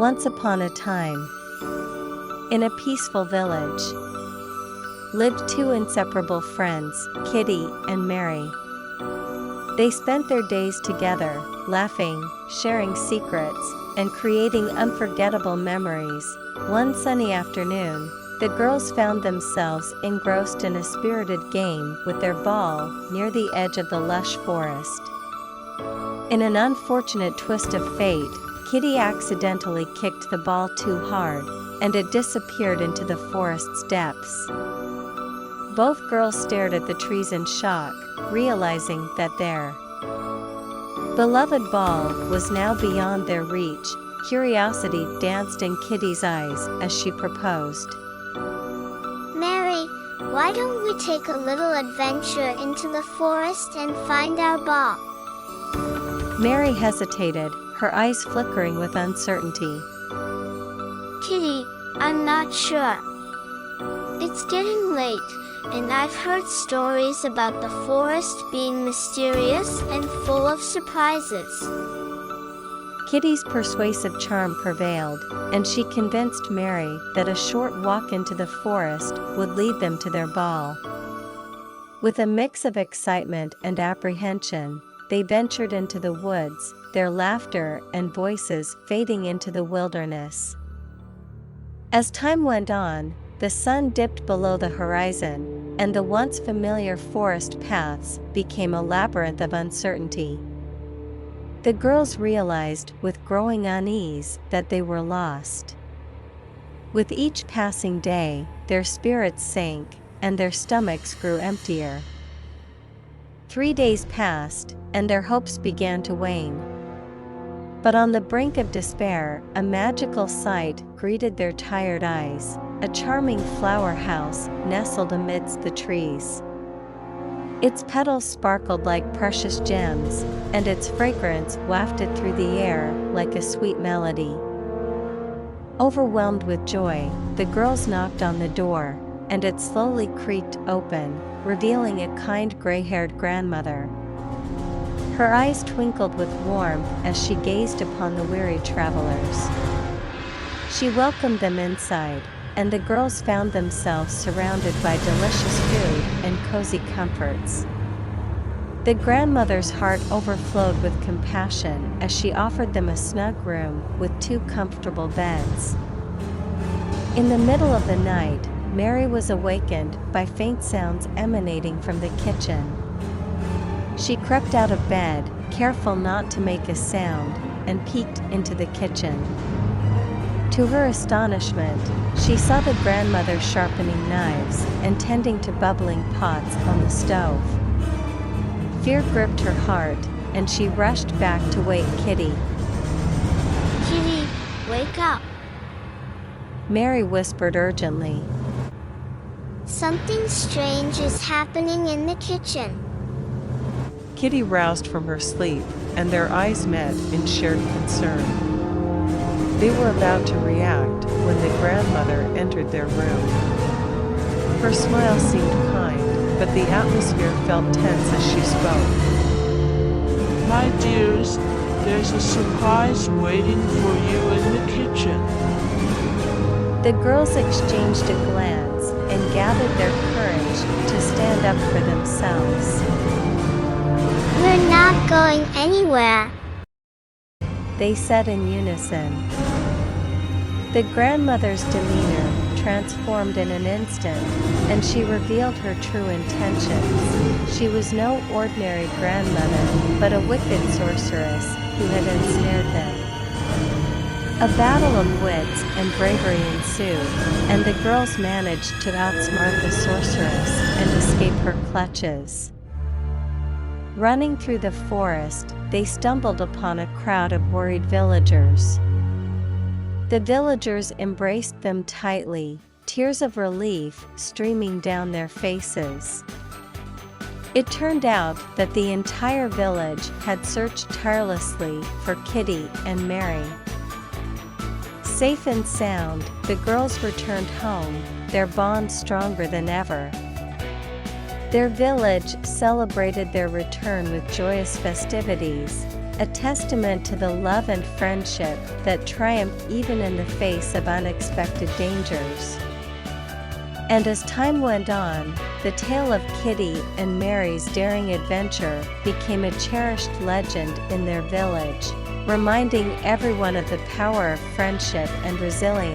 Once upon a time, in a peaceful village, lived two inseparable friends, Kitty and Mary. They spent their days together, laughing, sharing secrets, and creating unforgettable memories. One sunny afternoon, the girls found themselves engrossed in a spirited game with their ball near the edge of the lush forest. In an unfortunate twist of fate, Kitty accidentally kicked the ball too hard, and it disappeared into the forest's depths. Both girls stared at the trees in shock, realizing that their beloved ball was now beyond their reach. Curiosity danced in Kitty's eyes as she proposed. Mary, why don't we take a little adventure into the forest and find our ball? Mary hesitated, her eyes flickering with uncertainty. Kitty, I'm not sure. It's getting late, and I've heard stories about the forest being mysterious and full of surprises. Kitty's persuasive charm prevailed, and she convinced Mary that a short walk into the forest would lead them to their ball. With a mix of excitement and apprehension, they ventured into the woods, their laughter and voices fading into the wilderness. As time went on, the sun dipped below the horizon, and the once familiar forest paths became a labyrinth of uncertainty. The girls realized with growing unease that they were lost. With each passing day, their spirits sank, and their stomachs grew emptier. 3 days passed, and their hopes began to wane. But on the brink of despair, a magical sight greeted their tired eyes, a charming flower house nestled amidst the trees. Its petals sparkled like precious gems, and its fragrance wafted through the air like a sweet melody. Overwhelmed with joy, the girls knocked on the door, and it slowly creaked open, revealing a kind gray-haired grandmother. Her eyes twinkled with warmth as she gazed upon the weary travelers. She welcomed them inside, and the girls found themselves surrounded by delicious food and cozy comforts. The grandmother's heart overflowed with compassion as she offered them a snug room with 2 comfortable beds. In the middle of the night, Mary was awakened by faint sounds emanating from the kitchen. She crept out of bed, careful not to make a sound, and peeked into the kitchen. To her astonishment, she saw the grandmother sharpening knives and tending to bubbling pots on the stove. Fear gripped her heart, and she rushed back to wake Kitty. Kitty, wake up. Mary whispered urgently. Something strange is happening in the kitchen. Kitty roused from her sleep, and their eyes met in shared concern. They were about to react when the grandmother entered their room. Her smile seemed kind, but the atmosphere felt tense as she spoke. My dears, there's a surprise waiting for you in the kitchen. The girls exchanged a glance and gathered their courage to stand up for themselves. We're not going anywhere, they said in unison. The grandmother's demeanor transformed in an instant, and she revealed her true intentions. She was no ordinary grandmother, but a wicked sorceress who had ensnared them. A battle of wits and bravery ensued, and the girls managed to outsmart the sorceress and escape her clutches. Running through the forest, they stumbled upon a crowd of worried villagers. The villagers embraced them tightly, tears of relief streaming down their faces. It turned out that the entire village had searched tirelessly for Kitty and Mary. Safe and sound, the girls returned home, their bond stronger than ever. Their village celebrated their return with joyous festivities, a testament to the love and friendship that triumph even in the face of unexpected dangers. And as time went on, the tale of Kitty and Mary's daring adventure became a cherished legend in their village, reminding everyone of the power of friendship and resilience.